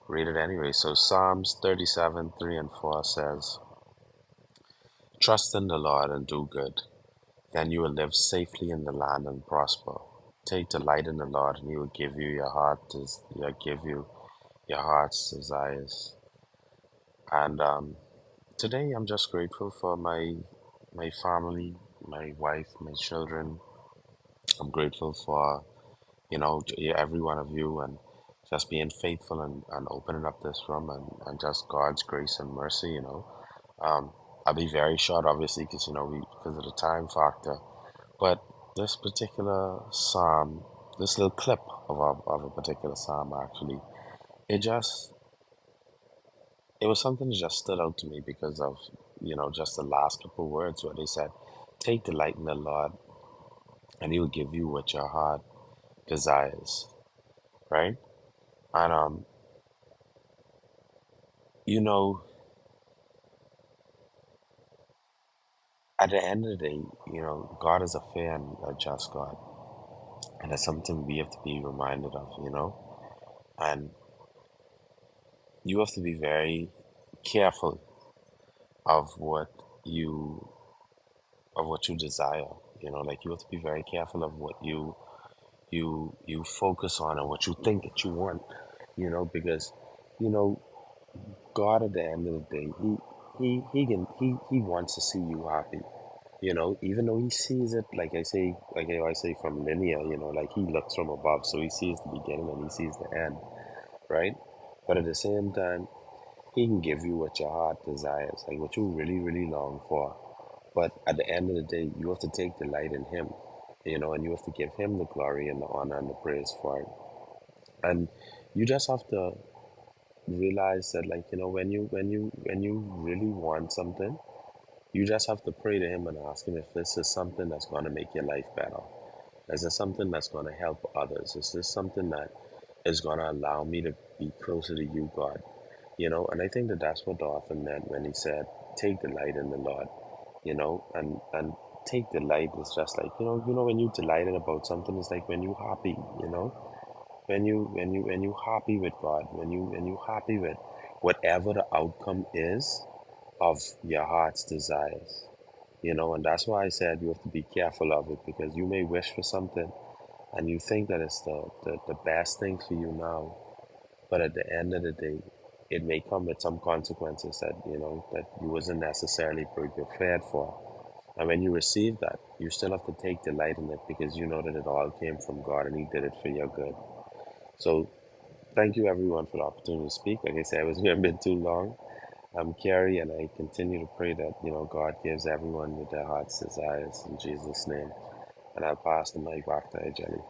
read it anyway. So Psalms 37, 3 and 4 says, Trust in the Lord and do good. Then you will live safely in the land and prosper. Take delight in the Lord, and He will give you your heart's desires. And today, I'm just grateful for my family, my wife, my children. I'm grateful for every one of you, and just being faithful and opening up this room, and just God's grace and mercy. Um, I'll be very short, obviously, because because of the time factor. But this particular psalm, this little clip of a particular psalm, actually, it just it was something that just stood out to me because of just the last couple words where they said, "Take delight in the Lord, and He will give you what your heart desires." Right? And you know, at the end of the day, God is a fair and a just God, and that's something we have to be reminded of. And you have to be very careful of what you you desire. Like you have to be very careful of what you focus on and what you think that you want. Because you know God at the end of the day, he wants to see you happy. Even though he sees it, like I say from linear, like he looks from above, so he sees the beginning and he sees the end, right? But at the same time, he can give you what your heart desires, like what you really, really long for. But at the end of the day, you have to take delight in him, and you have to give him the glory and the honor and the praise for it. And you just have to realize that, like, when you really want something, you just have to pray to him and ask him if this is something that's going to make your life better. Is this something that's going to help others? Is this something that is going to allow me to be closer to you, God? And I think that that's what the author meant when he said, take delight in the Lord, and take delight is just like, when you delighted about something, it's like when you happy, when you happy with God, when you happy with whatever the outcome is of your heart's desires. And that's why I said you have to be careful of it, because you may wish for something and you think that it's the best thing for you now, but at the end of the day, it may come with some consequences that you wasn't necessarily prepared for. And when you receive that, you still have to take delight in it, because you know that it all came from God and He did it for your good. So thank you everyone for the opportunity to speak. Like I said, it was a bit too long. I'm Carrie, and I continue to pray that God gives everyone with their heart's desires in Jesus' name. And I'll pass the mic back to Jenny.